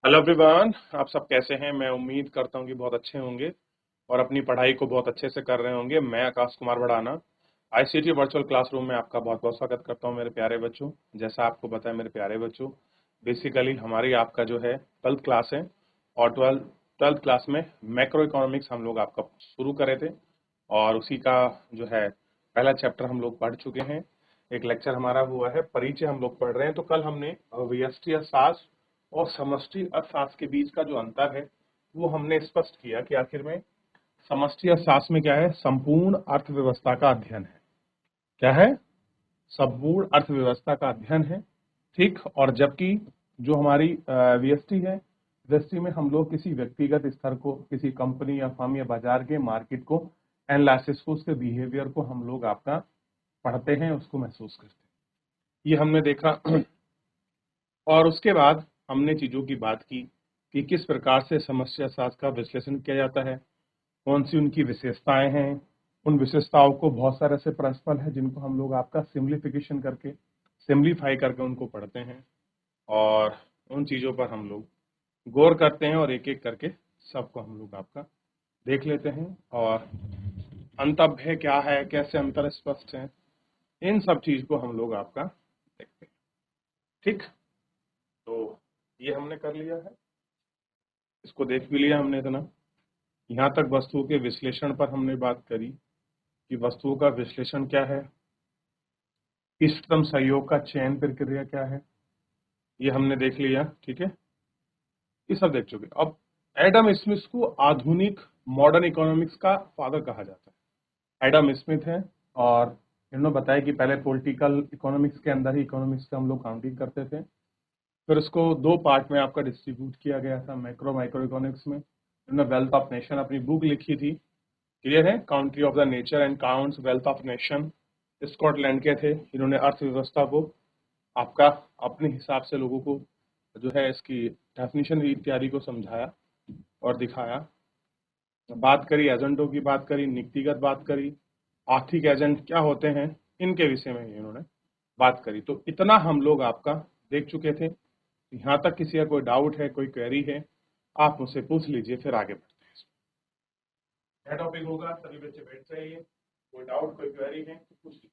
Hello everyone, आप सब कैसे हैं। मैं उम्मीद करता हूं कि बहुत अच्छे होंगे और अपनी पढ़ाई को बहुत अच्छे से कर रहे होंगे। मैं Akash Kumar Bhadana ICT virtual classroom में आपका बहुत बहुत स्वागत करता हूं मेरे प्यारे बच्चों। जैसा आपको पता है मेरे प्यारे बच्चों, बेसिकली हमारी आपका जो है 12th क्लास है और ट्वेल्थ क्लास में मैक्रो इकोनॉमिक्स हम लोग आपका शुरू करे थे और उसी का जो है पहला चैप्टर हम लोग पढ़ चुके हैं। एक लेक्चर हमारा हुआ है, परिचय हम लोग पढ़ रहे हैं। तो कल हमने व्यष्टि अर्थशास्त्र और समष्टि अर्थशास्त्र के बीच का जो अंतर है वो हमने स्पष्ट किया कि आखिर में समष्टि अर्थशास्त्र में क्या है, संपूर्ण अर्थव्यवस्था का अध्ययन है। क्या है? संपूर्ण अर्थव्यवस्था का अध्ययन है। ठीक। और जबकि जो हमारी व्यष्टि है, व्यष्टि में हम लोग किसी व्यक्तिगत स्तर को, किसी कंपनी या फर्म या बाजार के मार्केट को एनालिसिस को, उसके बिहेवियर को हम लोग आपका पढ़ते हैं, उसको महसूस करते हैं। ये हमने देखा। और उसके बाद हमने चीजों की बात की कि किस प्रकार से समस्या शास्त्र का विश्लेषण किया जाता है, कौन सी उनकी विशेषताएं हैं। उन विशेषताओं को बहुत सारे ऐसे प्रिंसिपल है जिनको हम लोग आपका सिंप्लीफिकेशन करके, सिंप्लीफाई करके उनको पढ़ते हैं और उन चीजों पर हम लोग गौर करते हैं और एक एक करके सबको हम लोग आपका देख लेते हैं और अंतर्भेद क्या है, कैसे अंतर स्पष्ट है, इन सब चीज को हम लोग आपका देखते हैं। ठीक। तो ये हमने कर लिया है, इसको देख भी लिया हमने। इतना यहाँ तक वस्तुओं के विश्लेषण पर हमने बात करी कि वस्तुओं का विश्लेषण क्या है, इष्टतम सहयोग का चयन प्रक्रिया क्या है, ये हमने देख लिया। ठीक है, ये सब देख चुके। अब एडम स्मिथ को आधुनिक मॉडर्न इकोनॉमिक्स का फादर कहा जाता है। एडम स्मिथ है और इन्होंने बताया कि पहले पॉलिटिकल इकोनॉमिक्स के अंदर ही इकोनॉमिक्स का हम लोग काउंटिंग करते थे, फिर उसको दो पार्ट में आपका डिस्ट्रीब्यूट किया गया था, मैक्रो माइक्रो इकोनॉमिक्स में। इन्होंने वेल्थ ऑफ नेशन अपनी बुक लिखी थी, क्लियर है, country of the nature and counts wealth of nation. Scotland के थे। इन्होंने अर्थव्यवस्था को आपका अपने हिसाब से लोगों को जो है इसकी डेफिनेशन इत्यादि को समझाया और दिखाया। बात करी एजेंटों की, बात करी नीतिगत, बात करी आर्थिक एजेंट क्या होते हैं, इनके विषय में इन्होंने बात करी। तो इतना हम लोग आपका देख चुके थे। यहाँ तक किसी का कोई डाउट है, कोई क्वेरी है, आप मुझसे पूछ लीजिए, फिर आगे बढ़ते हैं। क्या टॉपिक होगा, सभी बच्चे बैठ जाइए। कोई डाउट, कोई क्वेरी है तो पूछ लीजिए।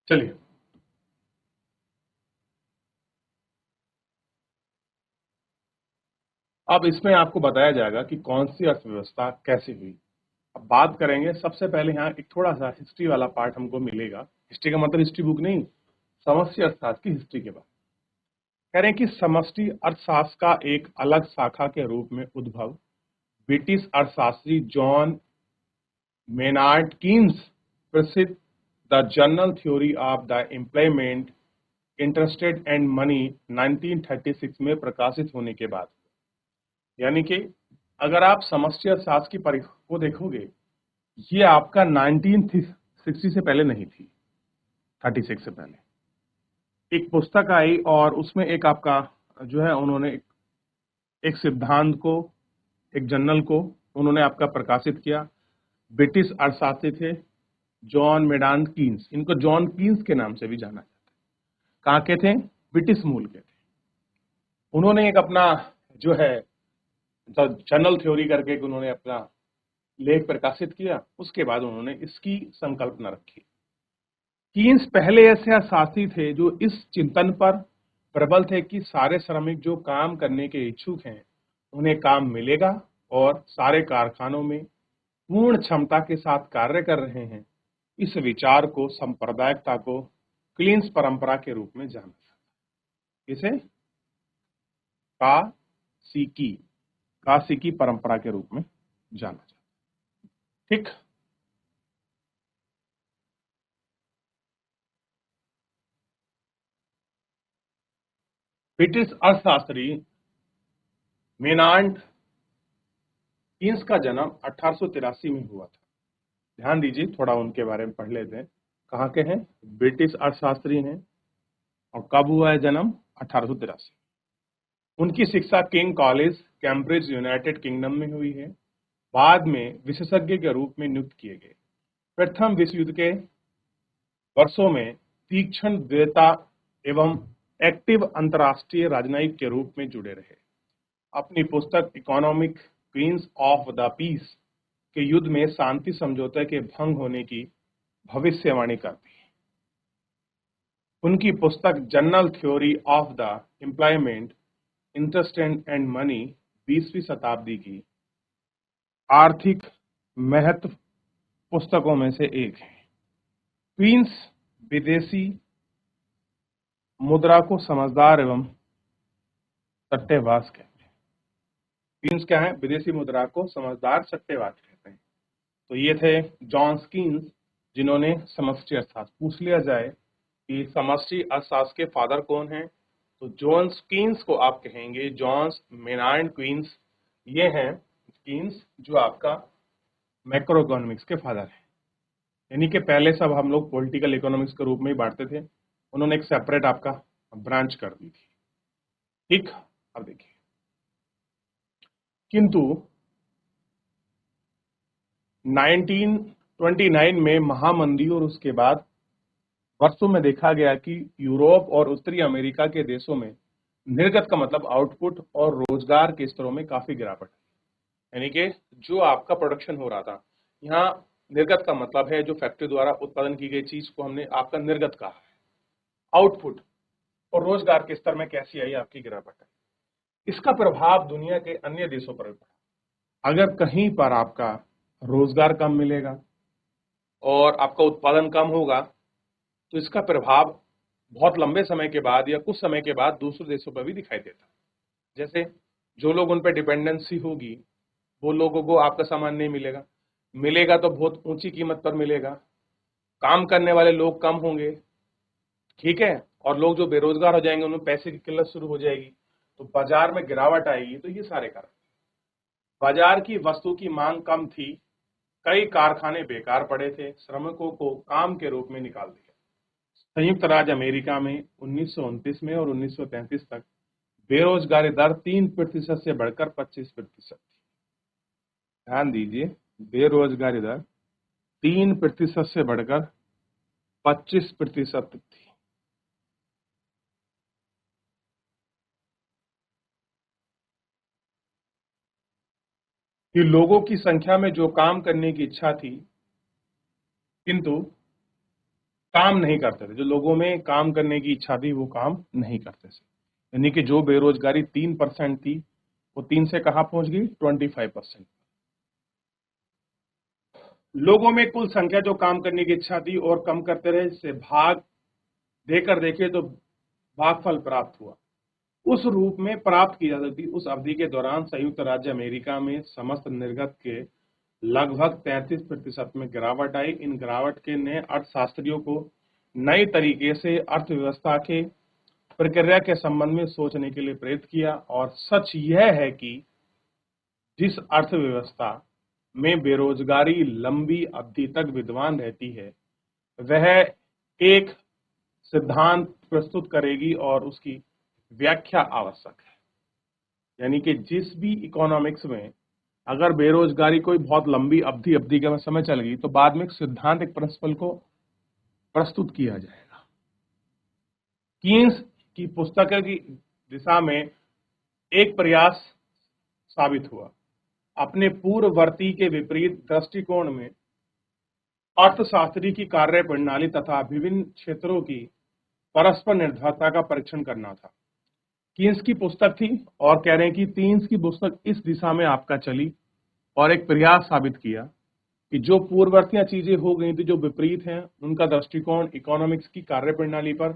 चलिए, अब इसमें आपको बताया जाएगा कि कौन सी अर्थव्यवस्था कैसे हुई। अब बात करेंगे, सबसे पहले यहाँ एक थोड़ा सा हिस्ट्री वाला पार्ट हमको मिलेगा। हिस्ट्री का मतलब हिस्ट्री बुक नहीं, समष्टि अर्थशास्त्र की हिस्ट्री के बाद कह रहे हैं कि समष्टि अर्थशास्त्र का एक अलग शाखा के रूप में उद्भव ब्रिटिश अर्थशास्त्री जॉन मेनार्ड कीन्स प्रसिद्ध the general Theory of the employment interested and money 1936 में प्रकाशित होने के बाद। यानी कि अगर आप समष्टि अर्थशास्त्र की को देखोगे, ये आपका 1960 से पहले नहीं थी, 36 से पहले एक पुस्तक आई और उसमें एक आपका जो है उन्होंने एक सिद्धांत को, एक जर्नल को उन्होंने आपका प्रकाशित किया। ब्रिटिश अर्थशास्त्री थे जॉन मेडान कीन्स, इनको जॉन कीन्स के नाम से भी जाना जाता है। कहाँ के थे? ब्रिटिश मूल के थे। उन्होंने एक अपना जो है जनरल थ्योरी करके उन्होंने अपना लेख प्रकाशित किया। उसके बाद उन्होंने इसकी संकल्पना रखी। कीन्स पहले ऐसे अर्थशास्त्री थे जो इस चिंतन पर प्रबल थे कि सारे श्रमिक जो काम करने के इच्छुक हैं उन्हें काम मिलेगा और सारे कारखानों में पूर्ण क्षमता के साथ कार्य कर रहे हैं। इस विचार को, सांप्रदायिकता को क्लींस परंपरा के रूप में जाना जाता है। इसे कासिकी कासिकी परंपरा के रूप में जाना जाता है। ठीक। ब्रिटिश अर्थशास्त्री मेनार्ड कीन्स का जन्म 1883 में हुआ था। ध्यान दीजिए, थोड़ा उनके बारे में पढ़ लेते हैं। कहाँ के हैं? ब्रिटिश अर्थशास्त्री हैं। और कब हुआ है जन्म? 1883। उनकी शिक्षा king college Cambridge United kingdom में हुई है। बाद में विशेषज्ञ के रूप में नियुक्त किए गए। प्रथम विश्व युद्ध के वर्षों में तीक्ष्ण द्वैता एवं एक्टिव अंतर्राष्ट्रीय राजनयिक के रूप में जुड़े रहे। अपनी पुस्तक economic queens of the peace के युद्ध में शांति समझौते के भंग होने की भविष्यवाणी करती है। उनकी पुस्तक General Theory of the Employment Interest and Money 20वीं शताब्दी की आर्थिक महत्व पुस्तकों में से एक है। क्वींस विदेशी मुद्रा को समझदार एवं सट्टेबाज कहते हैं। क्वींस क्या है? विदेशी मुद्रा को समझदार सट्टेबाज कहते हैं। तो ये थे जॉन कीन्स, जिन्होंने समष्टि अर्थशास्त्र, पूछ लिया जाए कि समष्टि अर्थशास्त्र के फादर कौन हैं, तो जॉन कीन्स को आप कहेंगे जॉन मेनार्ड क्वींस। ये हैं कीन्स जो आपका मैक्रो इकोनॉमिक्स के फादर हैं। यानी कि पहले सब हम लोग पॉलिटिकल इकोनॉमिक्स के रूप में ही बांटते थे, उन्होंने एक सेपरेट आपका ब्रांच कर दी थी। ठीक, अब देखिए, किंतु 1929 में महामंदी और उसके बाद वर्षों में देखा गया कि यूरोप और उत्तरी अमेरिका के देशों में निर्गत का मतलब आउटपुट और रोजगार के स्तरों में काफी गिरावट है। यानी कि जो आपका प्रोडक्शन हो रहा था, यहाँ निर्गत का मतलब है जो फैक्ट्री द्वारा उत्पादन की गई चीज को हमने आपका निर्गत कहा है। आउटपुट और रोजगार के स्तर में कैसी आई आपकी गिरावट है, इसका प्रभाव दुनिया के अन्य देशों पर भी पड़ा। अगर कहीं पर आपका रोजगार कम मिलेगा और आपका उत्पादन कम होगा, तो इसका प्रभाव बहुत लंबे समय के बाद या कुछ समय के बाद दूसरे देशों पर भी दिखाई देता। जैसे जो लोग उन पर डिपेंडेंसी होगी, वो लोगों को आपका सामान नहीं मिलेगा, मिलेगा तो बहुत ऊंची कीमत पर मिलेगा, काम करने वाले लोग कम होंगे, ठीक है, और लोग जो बेरोजगार हो जाएंगे उनमें पैसे की किल्लत शुरू हो जाएगी, तो बाजार में गिरावट आएगी। तो ये सारे कारण, बाजार की वस्तु की मांग कम थी, कई कारखाने बेकार पड़े थे, श्रमिकों को काम के रूप में निकाल दिया। संयुक्त राज्य अमेरिका में 1929 में और 1933 तक बेरोजगारी दर 3% से बढ़कर 25% थी। ध्यान दीजिए, बेरोजगारी दर 3% से बढ़कर 25% थी। कि लोगों की संख्या में जो काम करने की इच्छा थी, किंतु काम नहीं करते थे, जो लोगों में काम करने की इच्छा थी वो काम नहीं करते थे। यानी कि जो बेरोजगारी 3% थी, वो 3 से कहां पहुंच गई? 25%। लोगों में कुल संख्या जो काम करने की इच्छा थी और कम करते रहे, इससे भाग देकर देखे तो भागफल प्राप्त हुआ, उस रूप में प्राप्त की जा सकती। उस अवधि के दौरान संयुक्त राज्य अमेरिका में समस्त निर्गत के लगभग 33% में गिरावट आई। इन गिरावट के ने अर्थशास्त्रियों को नए तरीके से अर्थव्यवस्था के प्रक्रिया के संबंध में सोचने के लिए प्रेरित किया। और सच यह है कि जिस अर्थव्यवस्था में बेरोजगारी लंबी अवधि तक विद्यमान रहती है, वह एक सिद्धांत प्रस्तुत करेगी और उसकी व्याख्या आवश्यक है। यानी कि जिस भी इकोनॉमिक्स में अगर बेरोजगारी कोई बहुत लंबी अवधि का समय चल गई, तो बाद में एक सिद्धांत, एक प्रिंसिपल को प्रस्तुत किया जाएगा। कीन्स की पुस्तक की दिशा में एक प्रयास साबित हुआ। अपने पूर्ववर्ती के विपरीत दृष्टिकोण में अर्थशास्त्री की कार्य प्रणाली तथा विभिन्न क्षेत्रों की परस्पर निर्भरता का परीक्षण करना था। कीन्स की पुस्तक थी और कह रहे हैं कि कीन्स की पुस्तक इस दिशा में आपका चली और एक प्रयास साबित किया कि जो पूर्ववर्ती चीजें हो गई थी, जो विपरीत हैं, उनका दृष्टिकोण इकोनॉमिक्स की कार्य प्रणाली पर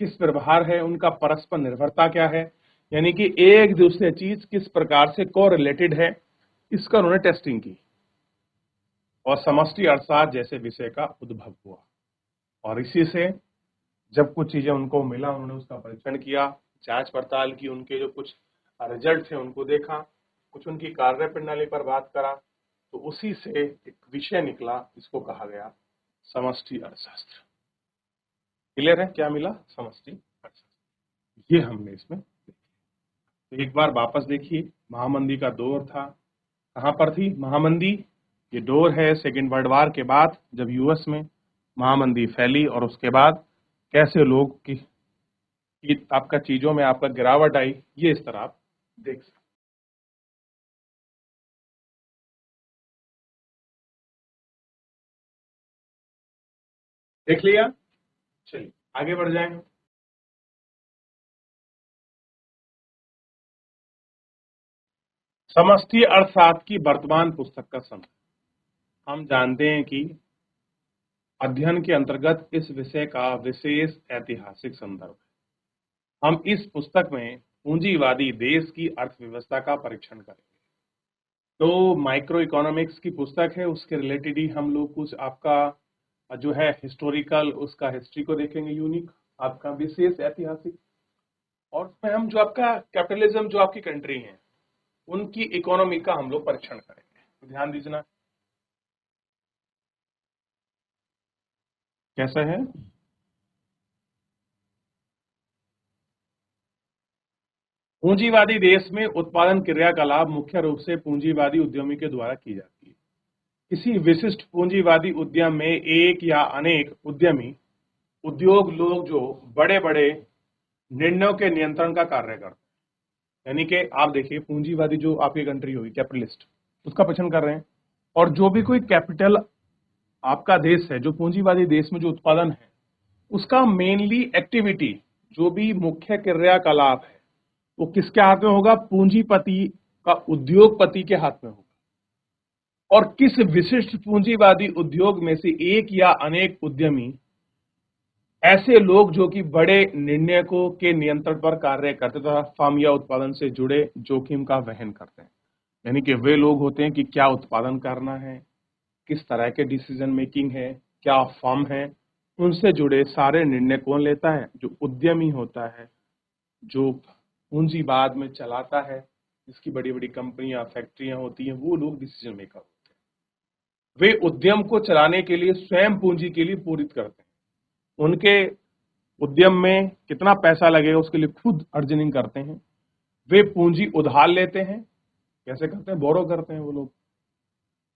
किस प्रभाव है, उनका परस्पर निर्भरता क्या है, यानी कि एक दूसरे चीज किस प्रकार से को रिलेटेड है, इसका उन्होंने टेस्टिंग की और समष्टि अर्थशास्त्र जैसे विषय का उद्भव हुआ। और इसी से जब कुछ चीजें उनको मिला, उन्होंने उसका परीक्षण किया, जांच पड़ताल की, उनके जो कुछ रिजल्ट थे उनको देखा, कुछ उनकी कार्य प्रणाली पर बात करा, तो उसी से एक विषय निकला, इसको कहा गया समष्टि अर्थशास्त्र। क्लियर है क्या मिला? समष्टि अर्थशास्त्र। ये हमने इसमें देखा। तो एक बार वापस देखिए, महामंदी का दौर था, कहां पर थी महामंदी? ये दौर है सेकेंड वर्ल्ड वॉर के बाद, जब यूएस में महामंदी फैली और उसके बाद कैसे लोग की आपका चीजों में आपका गिरावट आई, ये इस तरह आप देख सकते देख लिया। चलिए आगे बढ़ जाएं। समष्टि अर्थशास्त्र की वर्तमान पुस्तक का समय। हम जानते हैं कि अध्ययन के अंतर्गत इस विषय का विशेष ऐतिहासिक संदर्भ है। हम इस पुस्तक में पूंजीवादी देश की अर्थव्यवस्था का परीक्षण करेंगे। तो माइक्रो इकोनॉमिक्स की पुस्तक है, उसके रिलेटेड ही हम लोग कुछ आपका जो है हिस्टोरिकल उसका हिस्ट्री को देखेंगे, यूनिक आपका विशेष ऐतिहासिक, और उसमें हम जो आपका कैपिटलिज्म जो आपकी कंट्री है उनकी इकोनॉमी का हम लोग परीक्षण करेंगे। तो ध्यान दीजिए कैसा है। पूंजीवादी देश में उत्पादन क्रियाकलाप मुख्य रूप से पूंजीवादी उद्यमी के द्वारा की जाती है। किसी विशिष्ट पूंजीवादी उद्यम में एक या अनेक उद्यमी उद्योग लोग जो बड़े बड़े निर्णयों के नियंत्रण का कार्य करते हैं। यानी कि आप देखिए पूंजीवादी जो आपकी कंट्री होगी कैपिटलिस्ट, उसका परीक्षण कर रहे हैं। और जो भी कोई कैपिटल आपका देश है, जो पूंजीवादी देश में जो उत्पादन है उसका मेनली एक्टिविटी जो भी मुख्य क्रियाकलाप है वो किसके हाथ में होगा? पूंजीपति का उद्योगपति के हाथ में होगा। और किस विशिष्ट पूंजीवादी उद्योग में से एक या अनेक उद्यमी ऐसे लोग जो कि बड़े निर्णयकों के नियंत्रण पर कार्य करते तथा फर्म या उत्पादन से जुड़े जोखिम का वहन करते हैं। यानी कि वे लोग होते हैं कि क्या उत्पादन करना है, किस तरह के डिसीजन मेकिंग है, क्या फर्म है, उनसे जुड़े सारे निर्णय कौन लेता है? जो उद्यमी होता है, जो पूंजीवाद में चलाता है, जिसकी बड़ी बड़ी कंपनियां फैक्ट्रियां होती हैं, वो लोग डिसीजन मेकर होते हैं। वे उद्यम को चलाने के लिए स्वयं पूंजी के लिए पूरित करते हैं। उनके उद्यम में कितना पैसा लगेगा उसके लिए खुद अर्जनिंग करते हैं। वे पूंजी उधार लेते हैं। कैसे करते हैं? बोरो करते हैं वो लोग।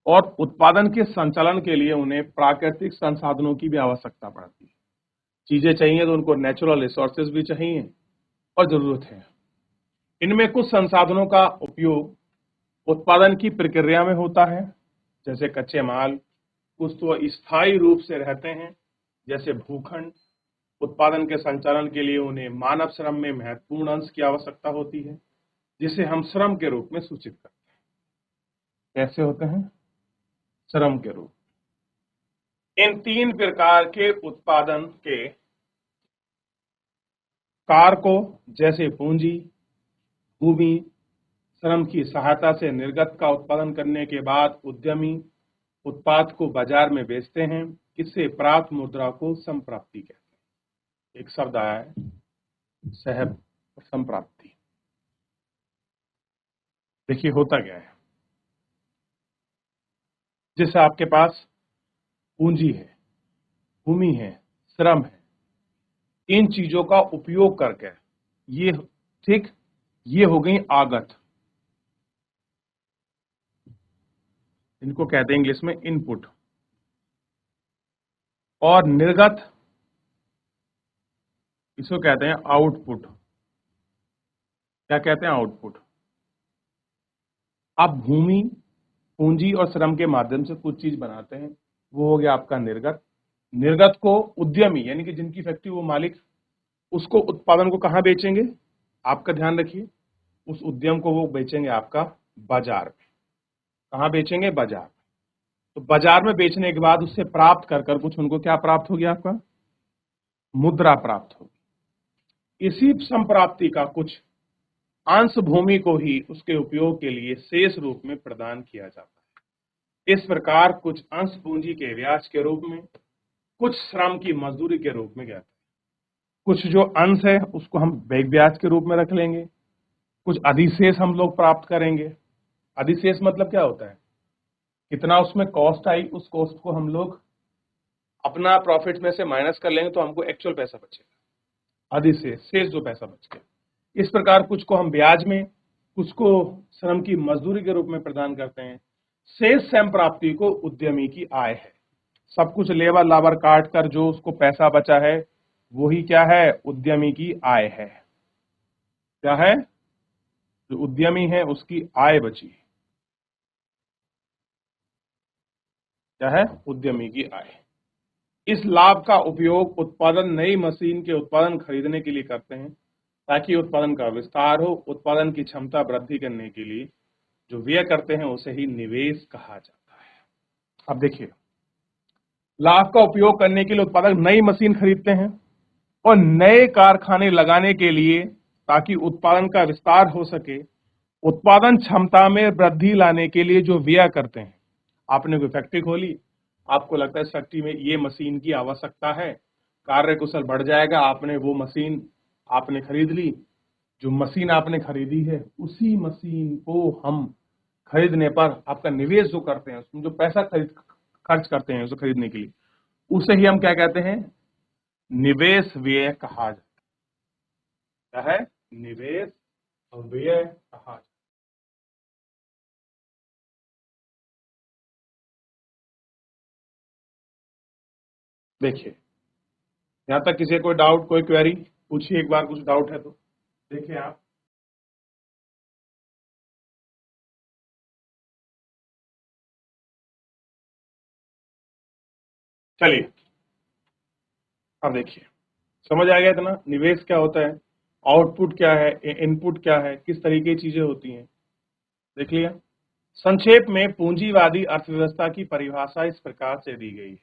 और उत्पादन के संचालन के लिए उन्हें प्राकृतिक संसाधनों की भी आवश्यकता पड़ती है। चीजें चाहिए तो उनको नेचुरल रिसोर्सेज भी चाहिए और जरूरत है। इनमें कुछ संसाधनों का उपयोग उत्पादन की प्रक्रिया में होता है, जैसे कच्चे माल। कुछ तो स्थायी रूप से रहते हैं, जैसे भूखंड। उत्पादन के संचालन के लिए उन्हें मानव श्रम में महत्वपूर्ण अंश की आवश्यकता होती है, जिसे हम श्रम के रूप में सूचित करते हैं। कैसे होते हैं? श्रम के रूप। इन तीन प्रकार के उत्पादन के कारकों जैसे पूंजी, भूमि, श्रम की सहायता से निर्गत का उत्पादन करने के बाद उद्यमी उत्पाद को बाजार में बेचते हैं। इससे प्राप्त मुद्रा को संप्राप्ति कहते हैं। एक शब्द आया है सह संप्राप्ति। देखिए होता क्या है, जैसे आपके पास पूंजी है, भूमि है, श्रम है, इन चीजों का उपयोग करके ये ठीक ये हो गई आगत। इनको कहते हैं इंग्लिश में इनपुट। और निर्गत इसको कहते हैं आउटपुट। क्या कहते हैं? आउटपुट। आप भूमि, पूंजी और श्रम के माध्यम से कुछ चीज बनाते हैं, वो हो गया आपका निर्गत। निर्गत को उद्यमी यानी कि जिनकी फैक्ट्री वो मालिक, उसको उत्पादन को कहाँ बेचेंगे? आपका ध्यान रखिए, उस उद्यम को वो बेचेंगे आपका बाजार में। कहाँ बेचेंगे? बाजार। तो बाजार में बेचने के बाद उससे प्राप्त कर कर कुछ उनको क्या प्राप्त हो गया? आपका मुद्रा प्राप्त होगी। इसी संप्राप्ति का कुछ अंश भूमि को ही उसके उपयोग के लिए शेष रूप में प्रदान किया जाता है। इस प्रकार कुछ अंश पूंजी के ब्याज के रूप में, कुछ श्रम की मजदूरी के रूप में गया। कुछ जो अंश है उसको हम बैक ब्याज के रूप में रख लेंगे, कुछ अधिशेष हम लोग प्राप्त करेंगे। अधिशेष मतलब क्या होता है? कितना उसमें कॉस्ट आई, उस कॉस्ट को हम लोग अपना प्रॉफिट में से माइनस कर लेंगे तो हमको एक्चुअल पैसा बचेगा। अधिशेष, शेष जो पैसा बच गया। इस प्रकार कुछ को हम ब्याज में, कुछ को श्रम की मजदूरी के रूप में प्रदान करते हैं। शेष संप्राप्ति को उद्यमी की आय है। सब कुछ लेबर लाबर काट कर जो उसको पैसा बचा है वही क्या है, उद्यमी की आय है। क्या है, जो उद्यमी है उसकी आय बची। क्या है, उद्यमी की आय। इस लाभ का उपयोग उत्पादन नई मशीन के उत्पादन खरीदने के लिए करते हैं ताकि उत्पादन का विस्तार हो। उत्पादन की क्षमता वृद्धि करने के लिए जो व्यय करते हैं उसे ही निवेश कहा जाता है। अब देखिए, लाभ का उपयोग करने के लिए उत्पादक नई मशीन खरीदते हैं और नए कारखाने लगाने के लिए ताकि उत्पादन का विस्तार हो सके। उत्पादन क्षमता में वृद्धि लाने के लिए जो व्यय करते हैं, आपने कोई फैक्ट्री खोली, आपको लगता है इस फैक्ट्री में ये मशीन की आवश्यकता है, कार्य कुशल बढ़ जाएगा, आपने वो मशीन आपने खरीद ली। जो मशीन आपने खरीदी है उसी मशीन को हम खरीदने पर आपका निवेश जो करते हैं, उसमें जो पैसा खर्च करते हैं उसे खरीदने के लिए, उसे ही हम क्या कहते हैं, निवेश व्यय कहा जाता है। निवेश व्यय कहा जाता है। देखिए, यहां तक किसी कोई डाउट, कोई क्वेरी पूछिए एक बार, कुछ डाउट है तो। देखिए आप, चलिए अब देखिए, समझ आ गया इतना, निवेश क्या होता है, आउटपुट क्या है, इनपुट क्या है, किस तरीके की चीजें होती हैं, देख लिया। संक्षेप में पूंजीवादी अर्थव्यवस्था की परिभाषा इस प्रकार से दी गई है,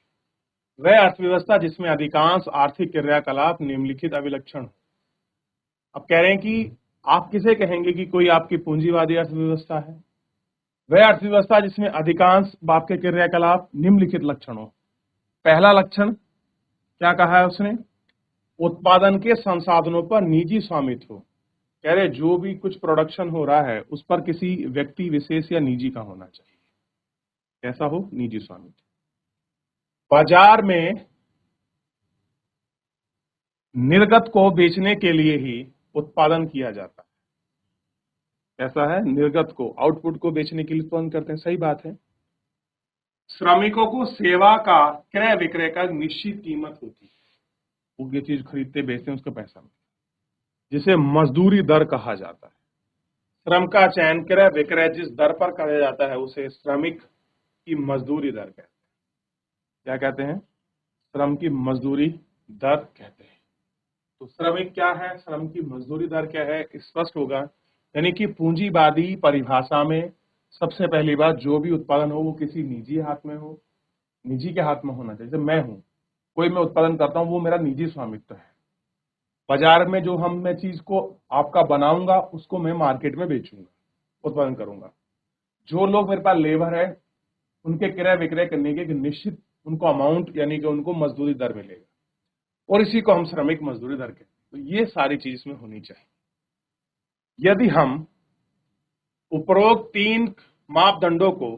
वह अर्थव्यवस्था जिसमें अधिकांश आर्थिक क्रियाकलाप निम्नलिखित अभिलक्षण हो। अब कह रहे हैं कि आप किसे कहेंगे कि कोई आपकी पूंजीवादी अर्थव्यवस्था है, वह अर्थव्यवस्था जिसमें अधिकांश आपके क्रियाकलाप निम्नलिखित लक्षण हो। पहला लक्षण क्या कहा है उसने, उत्पादन के संसाधनों पर निजी स्वामित्व हो। कह रहे जो भी कुछ प्रोडक्शन हो रहा है उस पर किसी व्यक्ति विशेष या निजी का होना चाहिए। कैसा हो, निजी स्वामित्व। बाजार में निर्गत को बेचने के लिए ही उत्पादन किया जाता है। ऐसा है, निर्गत को, आउटपुट को बेचने के लिए उत्पादन करते हैं, सही बात है। श्रमिकों को सेवा का क्रय विक्रय का निश्चित कीमत होती है, वो ये चीज खरीदते बेचते हैं उसका पैसा मिलता है, जिसे मजदूरी दर कहा जाता है। श्रम का चयन क्रय विक्रय जिस दर पर किया जाता है उसे श्रमिक की मजदूरी दर कहते हैं। क्या कहते हैं, श्रम की मजदूरी दर कहते हैं। तो श्रमिक क्या है, श्रम की मजदूरी दर क्या है, स्पष्ट होगा। यानी कि पूंजीवादी परिभाषा में सबसे पहली बात, जो भी उत्पादन हो वो किसी निजी हाथ में हो, निजी के हाथ में होना चाहिए। जैसे मैं हूं, कोई मैं उत्पादन करता हूं, वो मेरा निजी स्वामित्व है। बाजार में जो मैं चीज को आपका बनाऊंगा उसको मैं मार्केट में बेचूंगा, उत्पादन करूंगा। जो लोग मेरे पास लेबर है उनके क्रय विक्रय करने के एक निश्चित उनको अमाउंट यानी कि उनको मजदूरी दर मिलेगा, और इसी को हम श्रमिक मजदूरी दर कहते हैं। तो ये सारी चीज इसमें होनी चाहिए। यदि हम उपरोक्त तीन मापदंडों को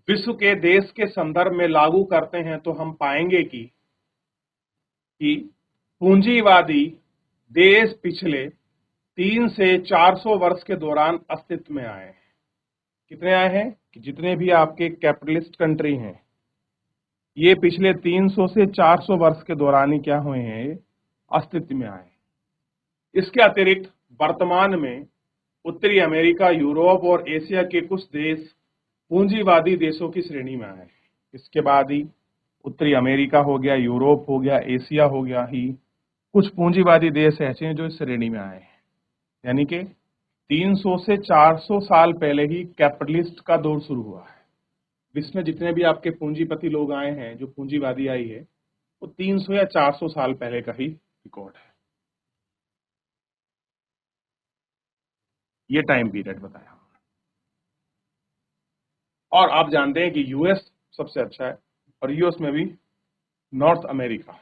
विश्व के देश के संदर्भ में लागू करते हैं तो हम पाएंगे कि पूंजीवादी देश पिछले 3 से 400 वर्ष के दौरान अस्तित्व में आए हैं। कितने आए हैं, कि जितने भी आपके कैपिटलिस्ट कंट्री हैं ये पिछले 300 से 400 वर्ष के दौरान ही क्या हुए हैं, अस्तित्व में आए हैं। इसके अतिरिक्त वर्तमान में उत्तरी अमेरिका, यूरोप और एशिया के कुछ देश पूंजीवादी देशों की श्रेणी में आए हैं। इसके बाद ही उत्तरी अमेरिका हो गया, यूरोप हो गया, एशिया हो गया, ही कुछ पूंजीवादी देश ऐसे हैं जो इस श्रेणी में आए हैं। यानी कि 300 से 400 साल पहले ही कैपिटलिस्ट का दौर शुरू हुआ है। विश्व में जितने भी आपके पूंजीपति लोग आए हैं, जो पूंजीवादी आई है, वो 300 या 400 साल पहले का ही रिकॉर्ड है। ये टाइम पीरियड बताया। और आप जानते हैं कि यूएस सबसे अच्छा है, और यूएस में भी नॉर्थ अमेरिका,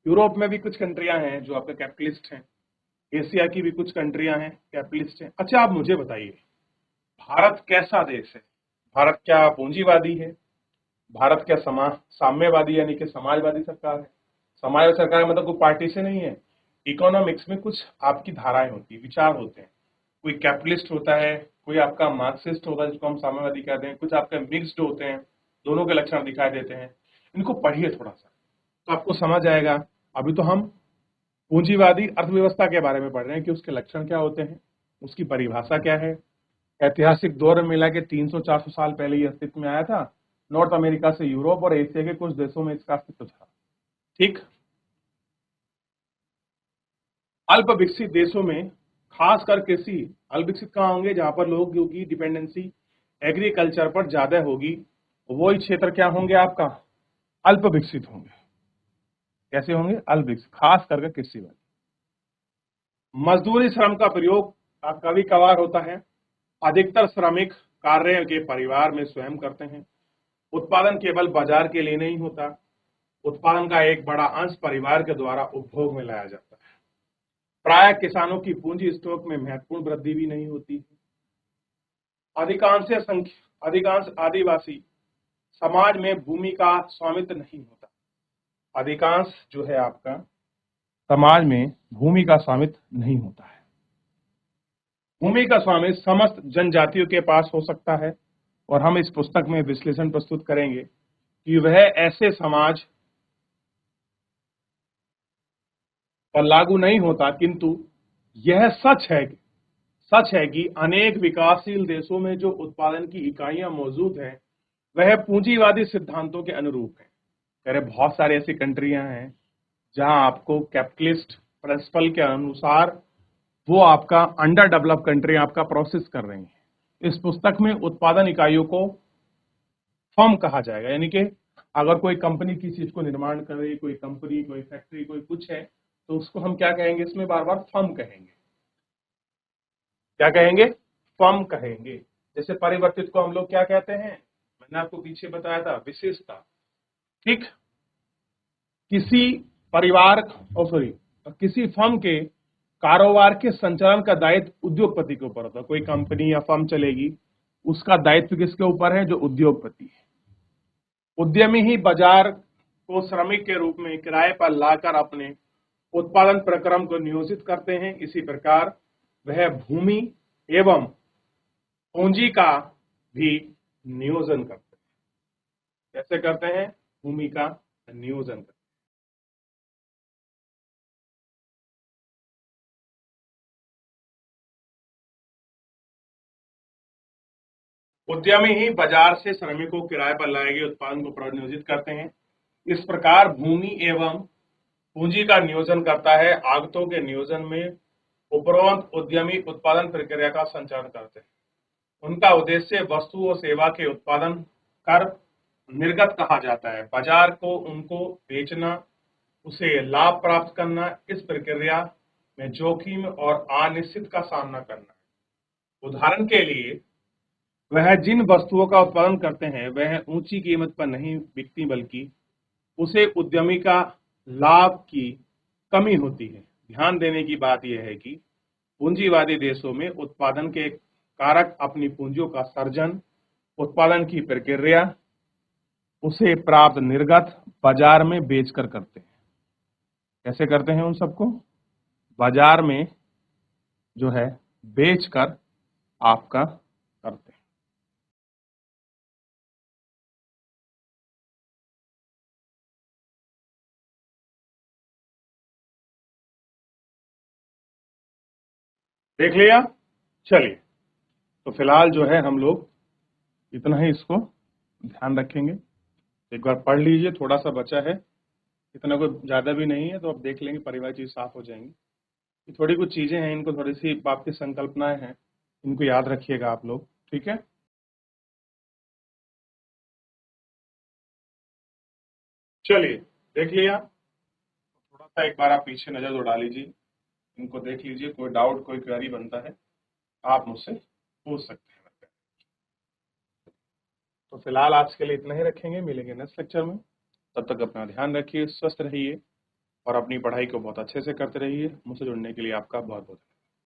यूरोप में भी कुछ कंट्रियां हैं जो आपके कैपिटलिस्ट हैं, एशिया की भी कुछ कंट्रियां हैं कैपिटलिस्ट हैं। अच्छा, आप मुझे बताइए, भारत कैसा देश है? भारत क्या पूंजीवादी है? भारत क्या साम्यवादी यानी कि समाजवादी सरकार है? समाजवादी सरकार मतलब कोई पार्टी से नहीं है। इकोनॉमिक्स में कुछ आपकी धाराएं होती है, विचार होते हैं। कोई कैपिटलिस्ट होता है, कोई आपका मार्क्सिस्ट होता है जिसको हम साम्यवादी कहते हैं, कुछ आपके मिक्स्ड होते हैं, दोनों के लक्षण दिखाई देते हैं। इनको पढ़िए थोड़ा सा तो आपको समझ आएगा। अभी तो हम पूंजीवादी अर्थव्यवस्था के बारे में पढ़ रहे हैं कि उसके लक्षण क्या होते हैं, उसकी परिभाषा क्या है। ऐतिहासिक दौर में मिला के 300-400 साल पहले ये अस्तित्व में आया था। नॉर्थ अमेरिका से यूरोप और एशिया के कुछ देशों में इसका अस्तित्व था। ठीक। अल्प विकसित देशों में खासकर कृषि, अल्प विकसित कहाँ होंगे, जहां पर लोगों की डिपेंडेंसी एग्रीकल्चर पर ज्यादा होगी, वही क्षेत्र क्या होंगे आपका, अल्प विकसित होंगे। कैसे होंगे, अल्प विकसित, खास करके कृषि वाले। मजदूरी श्रम का प्रयोग कभी कभार होता है। अधिकतर श्रमिक कार्य के परिवार में स्वयं करते हैं। उत्पादन केवल बाजार के लिए नहीं होता, उत्पादन का एक बड़ा अंश परिवार के द्वारा उपभोग में लाया जाता है। प्राय किसानों की पूंजी स्टॉक में महत्वपूर्ण वृद्धि भी नहीं होती। अधिकांश आदिवासी समाज में भूमि का स्वामित्व नहीं होता। अधिकांश जो है आपका समाज में भूमि का स्वामित्व नहीं होता है। भूमि का स्वामित्व समस्त जनजातियों के पास हो सकता है, और हम इस पुस्तक में विश्लेषण प्रस्तुत करेंगे कि वह ऐसे समाज पर लागू नहीं होता, किंतु यह सच है कि अनेक विकासशील देशों में जो उत्पादन की इकाइयां मौजूद हैं वह पूंजीवादी सिद्धांतों के अनुरूप है। कह रहे बहुत सारी ऐसी कंट्रियां हैं जहां आपको कैपिटलिस्ट प्रिंसिपल के अनुसार वो आपका अंडर डेवलप कंट्री आपका प्रोसेस कर रही है। इस पुस्तक में उत्पादन इकाइयों को फर्म कहा जाएगा, यानी कि अगर कोई कंपनी किसी चीज को निर्माण कर रही है, कोई कंपनी, कोई फैक्ट्री, कोई कुछ है, तो उसको हम क्या कहेंगे, इसमें बार बार फर्म कहेंगे। क्या कहेंगे, फर्म कहेंगे। जैसे परिवर्तित को हम लोग क्या कहते हैं, मैंने आपको पीछे बताया था, विशेषता। ठीक। किसी परिवार किसी फर्म के कारोबार के संचालन का दायित्व उद्योगपति के ऊपर होता है। कोई कंपनी या फर्म चलेगी, उसका दायित्व किसके ऊपर है, जो उद्योगपति है। उद्यमी ही बाजार को श्रमिक के रूप में किराए पर लाकर अपने उत्पादन प्रक्रम को नियोजित करते हैं। इसी प्रकार वह भूमि एवं पूंजी का भी नियोजन करते हैं। कैसे करते हैं, भूमि का नियोजन करते हैं। उद्यमी ही बाजार से श्रमिकों को किराए पर लाए गए उत्पादन को प्रनियोजित करते हैं। इस प्रकार भूमि एवं पूंजी का नियोजन करता है। आगतों के नियोजन में उपरोक्त उद्यमी उत्पादन प्रक्रिया का संचालन करते हैं। उनका उद्देश्य वस्तु और सेवा के उत्पादन कर निर्गत कहा जाता है। बाजार को उनको बेचना, उसे लाभ प्राप्त करना, इस प्रक्रिया में जोखिम और अनिश्चित का सामना करना है। उदाहरण के लिए, वह जिन वस्तुओं का उत्पादन करते हैं वह ऊंची कीमत पर नहीं बिकती, बल्कि उसे उद्यमी का लाभ की कमी होती है। ध्यान देने की बात यह है कि पूंजीवादी देशों में उत्पादन के कारक अपनी पूंजियों का सर्जन, उत्पादन की प्रक्रिया, उसे प्राप्त निर्गत बाजार में बेचकर करते हैं। कैसे करते हैं उन सबको, बाजार में जो है बेचकर आपका करते हैं। देख लिया। चलिए, तो फिलहाल जो है हम लोग इतना ही इसको ध्यान रखेंगे। एक बार पढ़ लीजिए, थोड़ा सा बचा है, इतना कोई ज्यादा भी नहीं है, तो आप देख लेंगे, परिवार चीज साफ हो जाएंगी। थोड़ी कुछ चीजें हैं, इनको थोड़ी सी आपकी संकल्पनाएं हैं, इनको याद रखिएगा आप लोग। ठीक है, चलिए देख लिया। थोड़ा सा एक बार आप पीछे नजर दौड़ा लीजिए, इनको देख लीजिए। कोई डाउट, कोई क्वेरी बनता है, आप मुझसे पूछ सकते हैं। तो फिलहाल आज के लिए इतना ही रखेंगे, मिलेंगे नेक्स्ट लेक्चर में। तब तक अपना ध्यान रखिए, स्वस्थ रहिए और अपनी पढ़ाई को बहुत अच्छे से करते रहिए। मुझसे जुड़ने के लिए आपका बहुत बहुत